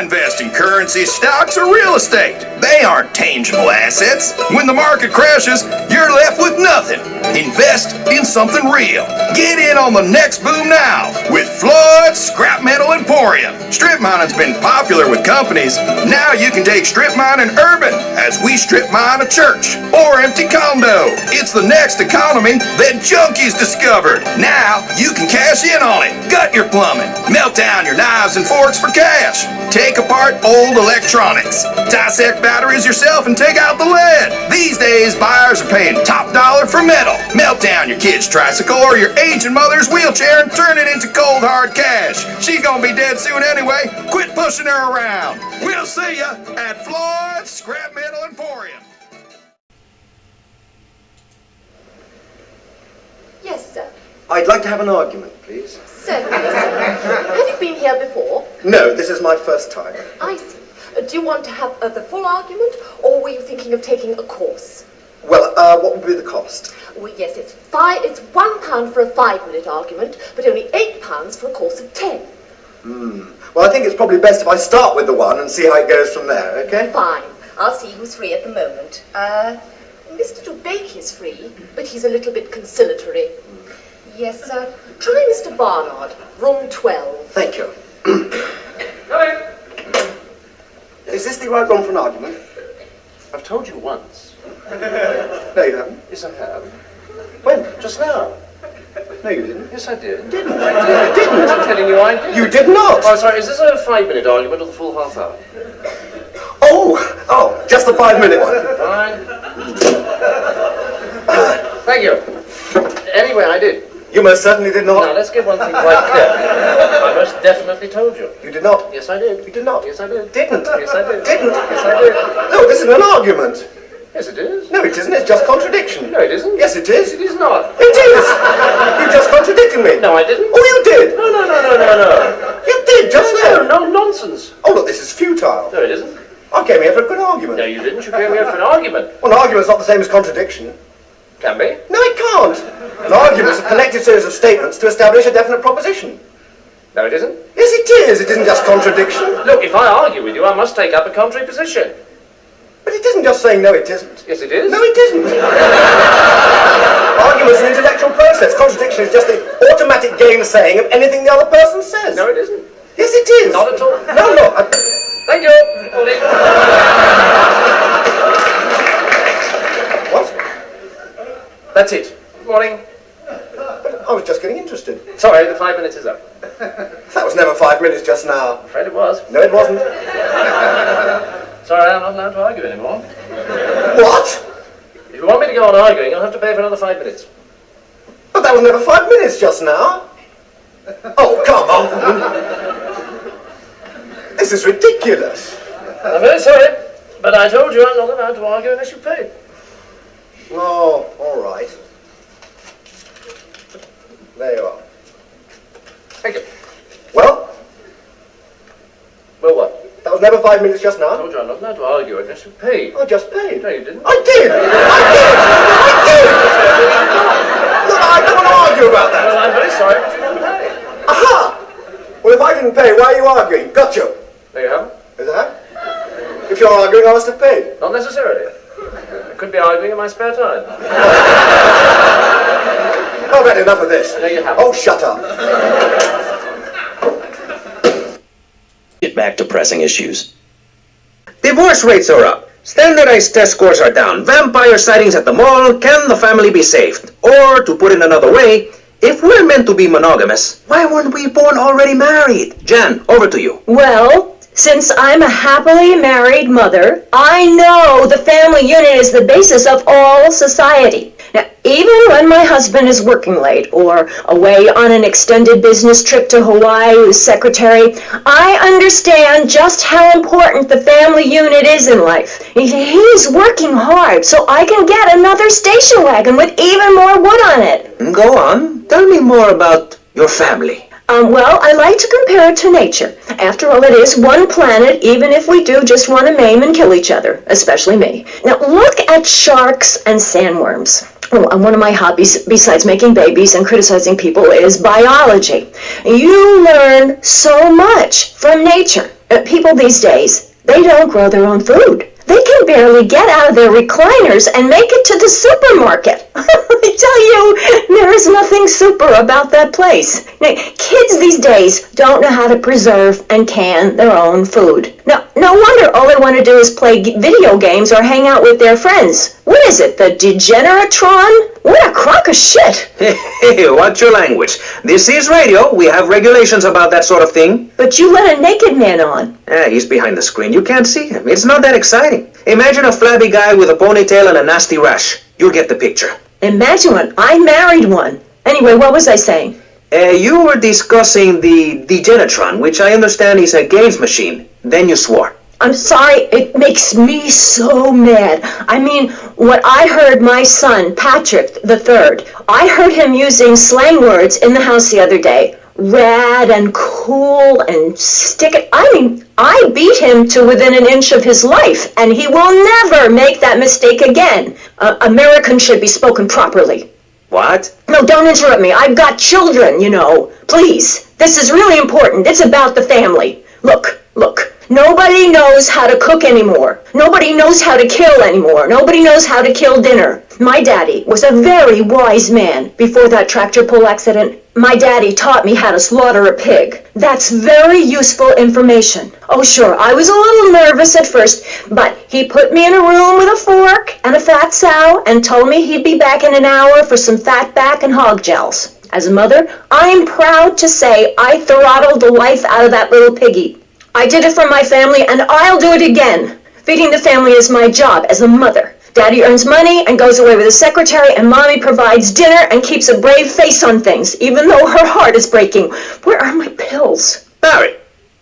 I invest in currency, stocks, or real estate. They aren't tangible assets. When the market crashes, you're left with nothing. Invest in something real. Get in on the next boom now with Floyd's Scrap Metal Emporium. Strip mining's been popular with companies. Now you can take strip mining urban as we strip mine a church or empty condo. It's the next economy that junkies discovered. Now you can cash in on it. Gut your plumbing. Melt down your knives and forks for cash. Take apart old electronics. Dissect batteries yourself and take out the lead. These days, buyers are paying top dollar for metal. Melt down your kid's tricycle or your aging mother's wheelchair and turn it into cold hard cash. She's gonna be dead soon anyway. Quit pushing her around. We'll see ya at Floyd's Scrap Metal Emporium. Yes, sir. I'd like to have an argument, please. Certainly, sir. Have you been here before? No, this is my first time. I see. Do you want to have the full argument, or were you thinking of taking a course? Well, what would be the cost? Well, yes, it's £1 for a 5-minute argument, but only £8 for a course of 10. Well, I think it's probably best if I start with the one and see how it goes from there, okay? Fine. I'll see who's free at the moment. Mr. Dubake is free, but he's a little bit conciliatory. Yes, sir. Try Mr. Barnard, room 12. Thank you. Come in. Is this the right room for an argument? I've told you once. No, you haven't. Yes, I have. When? Just now. No, you didn't. Yes, I did. Didn't. I didn't. I'm telling you I did. You did not. Oh, sorry, is this a 5-minute argument or the full half hour? Oh, just the 5-minute one. Fine. Thank you. Anyway, I did. You most certainly did not. Now, let's get one thing quite clear. I most definitely told you. You did not. Yes, I did. You did not. Yes, I did. Didn't. Yes, I did. Didn't. Yes, I did. No, this is an argument. Yes, it is. No, it isn't. It's just contradiction. No, it isn't. Yes, it is. It is not. It is. You just contradicted me. No, I didn't. Oh, you did. No. You did just now. No, nonsense. Oh, look, this is futile. No, it isn't. I came here for a good argument. No, you didn't. You came here for an argument. Well, an argument's not the same as contradiction. Can be. No, it can't. An argument's a connected series of statements to establish a definite proposition. No, it isn't. Yes, it is. It isn't just contradiction. Look, if I argue with you, I must take up a contrary position. But it isn't just saying no, it isn't. Yes, it is. No, it isn't. Argument's an intellectual process. Contradiction is just the automatic gainsaying of anything the other person says. No, it isn't. Yes, it is. Not at all. No. Thank you. What? That's it. Good morning. But I was just getting interested. Sorry, the 5 minutes is up. That was never 5 minutes just now. I'm afraid it was. No, it wasn't. Sorry, I'm not allowed to argue anymore. What? If you want me to go on arguing, I'll have to pay for another 5 minutes. But that was never 5 minutes just now. Oh, come on. This is ridiculous. I'm very sorry, but I told you I'm not allowed to argue unless you pay. Oh, all right. There you are. Thank you. Well, Well, what? that was never 5 minutes just I now. told you I'm not allowed to argue unless you pay. I just paid. No, you didn't. I did! Look, I don't want to argue about that. Well, I'm very sorry, but you didn't pay. Aha! Well, if I didn't pay, why are you arguing? Gotcha. There you have. Is that? If you're arguing, I must have paid. Not necessarily. I could be arguing in my spare time. I've had enough of this. No, you haven't. Oh, shut up. Get back to pressing issues. Divorce rates are up. Standardized test scores are down. Vampire sightings at the mall. Can the family be saved? Or, to put it another way, if we're meant to be monogamous, why weren't we born already married? Jan, over to you. Well, since I'm a happily married mother, I know the family unit is the basis of all society. Now, even when my husband is working late or away on an extended business trip to Hawaii with his secretary, I understand just how important the family unit is in life. He's working hard so I can get another station wagon with even more wood on it. Go on. Tell me more about your family. Well, I like to compare it to nature. After all, it is one planet, even if we do just want to maim and kill each other, especially me. Now, look at sharks and sandworms. Oh, one of my hobbies, besides making babies and criticizing people, is biology. You learn so much from nature. People these days, they don't grow their own food. They can barely get out of their recliners and make it to the supermarket. I tell you, there is nothing super about that place. Now, kids these days don't know how to preserve and can their own food. No wonder all they want to do is play video games or hang out with their friends. What is it, the Degeneratron? What a crock of shit. Hey, watch your language. This is radio. We have regulations about that sort of thing. But you let a naked man on. He's behind the screen. You can't see him. It's not that exciting. Imagine a flabby guy with a ponytail and a nasty rash. You'll get the picture. Imagine one. I married one. Anyway, what was I saying? You were discussing the Degenatron, which I understand is a games machine. Then you swore. I'm sorry, it makes me so mad. I mean, what I heard my son, Patrick III, I heard him using slang words in the house the other day. Rad and cool and stick it. I mean, I beat him to within an inch of his life, and he will never make that mistake again. American should be spoken properly. What? No, don't interrupt me. I've got children, you know. Please, this is really important. It's about the family. Look. Nobody knows how to cook anymore. Nobody knows how to kill anymore. Nobody knows how to kill dinner. My daddy was a very wise man before that tractor pull accident. My daddy taught me how to slaughter a pig. That's very useful information. Oh, sure, I was a little nervous at first, but he put me in a room with a fork and a fat sow and told me he'd be back in an hour for some fat back and hog gels. As a mother, I'm proud to say I throttled the life out of that little piggy. I did it for my family, and I'll do it again. Feeding the family is my job as a mother. Daddy earns money and goes away with a secretary, and Mommy provides dinner and keeps a brave face on things, even though her heart is breaking. Where are my pills? Barry,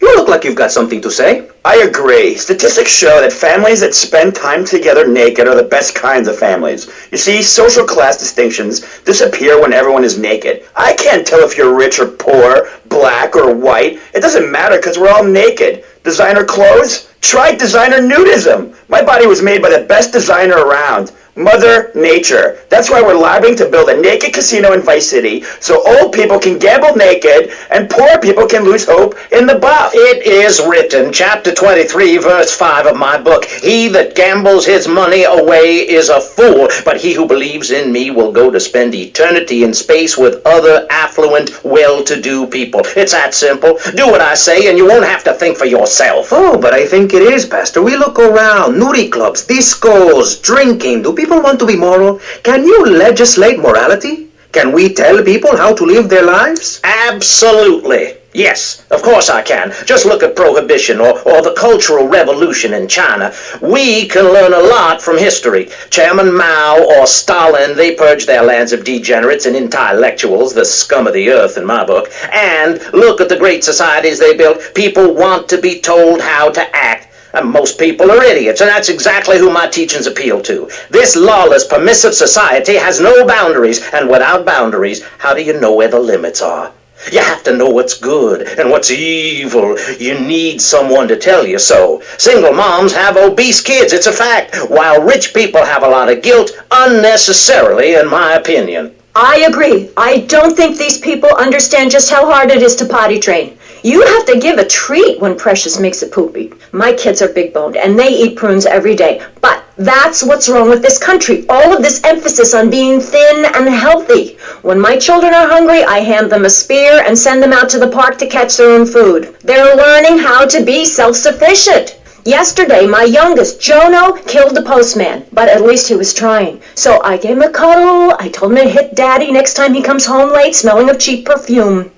you look like you've got something to say. I agree. Statistics show that families that spend time together naked are the best kinds of families. You see, social class distinctions disappear when everyone is naked. I can't tell if you're rich or poor, black or white. It doesn't matter because we're all naked. Designer clothes? Try designer nudism. My body was made by the best designer around. Mother Nature. That's why we're lobbying to build a naked casino in Vice City so old people can gamble naked and poor people can lose hope in the buff. It is written, chapter 23, verse 5 of my book, "He that gambles his money away is a fool, but he who believes in me will go to spend eternity in space with other affluent, well-to-do people." It's that simple. Do what I say and you won't have to think for yourself. Oh, but I think it is, Pastor. We look around. Nudie clubs, discos, drinking. Do people want to be moral? Can you legislate morality? Can we tell people how to live their lives? Absolutely. Yes, of course I can. Just look at Prohibition or the Cultural Revolution in China. We can learn a lot from history. Chairman Mao or Stalin, they purged their lands of degenerates and intellectuals, the scum of the earth in my book. And look at the great societies they built. People want to be told how to act. And most people are idiots, and that's exactly who my teachings appeal to. This lawless, permissive society has no boundaries, and without boundaries, how do you know where the limits are? You have to know what's good and what's evil. You need someone to tell you so. Single moms have obese kids, it's a fact, while rich people have a lot of guilt, unnecessarily, in my opinion. I agree. I don't think these people understand just how hard it is to potty train. You have to give a treat when Precious makes a poopy. My kids are big-boned, and they eat prunes every day. But that's what's wrong with this country. All of this emphasis on being thin and healthy. When my children are hungry, I hand them a spear and send them out to the park to catch their own food. They're learning how to be self-sufficient. Yesterday, my youngest, Jono, killed the postman, but at least he was trying. So I gave him a cuddle. I told him to hit Daddy next time he comes home late, smelling of cheap perfume.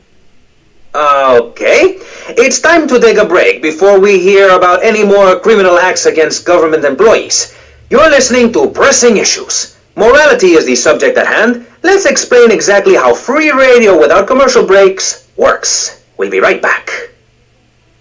Okay, it's time to take a break before we hear about any more criminal acts against government employees. You're listening to Pressing Issues. Morality is the subject at hand. Let's explain exactly how free radio without commercial breaks works. We'll be right back.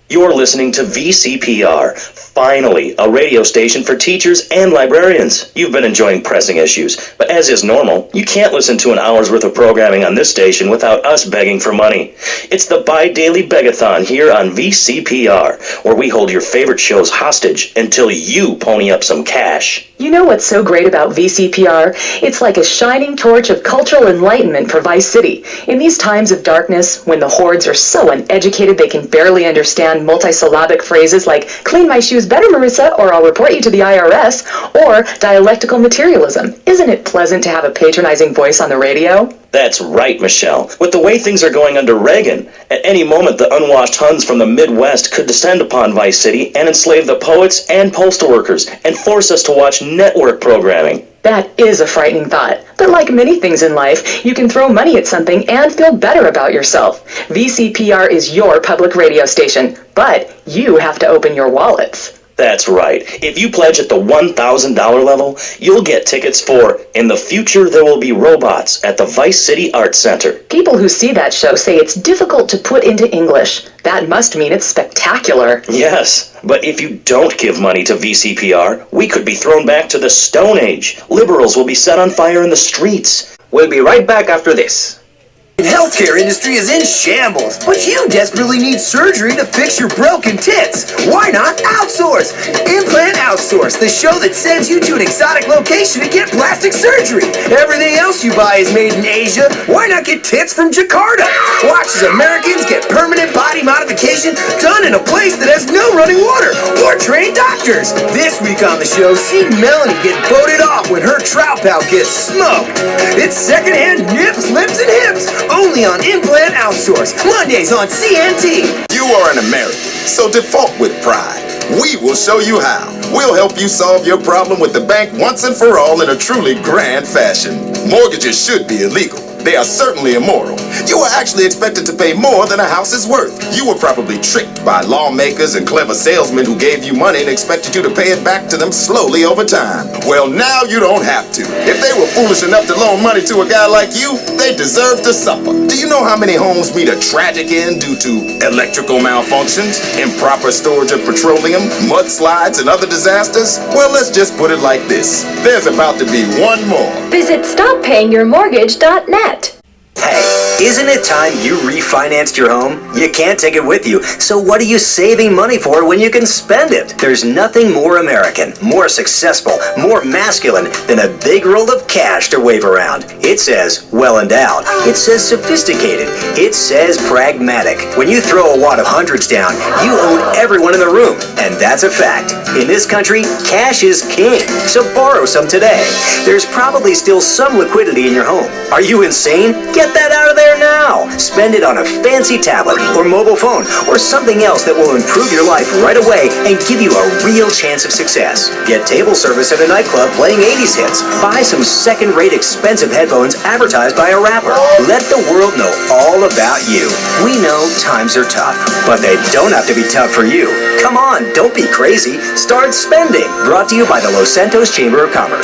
You're listening to VCPR, finally, a radio station for teachers and librarians. You've been enjoying Pressing Issues, but as is normal, you can't listen to an hour's worth of programming on this station without us begging for money. It's the bi-daily begathon here on VCPR, where we hold your favorite shows hostage until you pony up some cash. You know what's so great about VCPR? It's like a shining torch of cultural enlightenment for Vice City. In these times of darkness, when the hordes are so uneducated they can barely understand find multisyllabic phrases like, clean my shoes better, Marissa, or I'll report you to the IRS, or dialectical materialism. Isn't it pleasant to have a patronizing voice on the radio? That's right, Michelle. With the way things are going under Reagan, at any moment the unwashed Huns from the Midwest could descend upon Vice City and enslave the poets and postal workers and force us to watch network programming. That is a frightening thought. But like many things in life, you can throw money at something and feel better about yourself. VCPR is your public radio station, but you have to open your wallets. That's right. If you pledge at the $1,000 level, you'll get tickets for In the Future There Will Be Robots at the Vice City Arts Center. People who see that show say it's difficult to put into English. That must mean it's spectacular. Yes, but if you don't give money to VCPR, we could be thrown back to the Stone Age. Liberals will be set on fire in the streets. We'll be right back after this. The healthcare industry is in shambles, but you desperately need surgery to fix your broken tits. Why not outsource? Implant Outsource, the show that sends you to an exotic location to get plastic surgery. Everything else you buy is made in Asia. Why not get tits from Jakarta? Watch as Americans get permanent body modification done in a place that has no running water or trained doctors. This week on the show, see Melanie get voted off when her trout pal gets smoked. It's secondhand nips, lips, and hips. Only on Implant Outsource, Mondays on CNT. You are an American, so default with pride. We will show you how. We'll help you solve your problem with the bank once and for all in a truly grand fashion. Mortgages should be illegal. They are certainly immoral. You are actually expected to pay more than a house is worth. You were probably tricked by lawmakers and clever salesmen who gave you money and expected you to pay it back to them slowly over time. Well, now you don't have to. If they were foolish enough to loan money to a guy like you, they deserve to suffer. Do you know how many homes meet a tragic end due to electrical malfunctions, improper storage of petroleum, mudslides, and other disasters? Well, let's just put it like this. There's about to be one more. Visit StopPayingYourMortgage.net. Hey, isn't it time you refinanced your home? You can't take it with you, so what are you saving money for when you can spend it? There's nothing more American, more successful, more masculine than a big roll of cash to wave around. It says well endowed. It says sophisticated. It says pragmatic. When you throw a wad of hundreds down, you own everyone in the room, and that's a fact. In this country, cash is king, so borrow some today. There's probably still some liquidity in your home. Are you insane? Get that out of there now. Spend it on a fancy tablet or mobile phone or something else that will improve your life right away and give you a real chance of success. Get table service at a nightclub playing 80s hits. Buy some second-rate expensive headphones advertised by a rapper. Let the world know all about you. We know times are tough, but they don't have to be tough for you. Come on, don't be crazy. Start spending. Brought to you by the Los Santos Chamber of Commerce.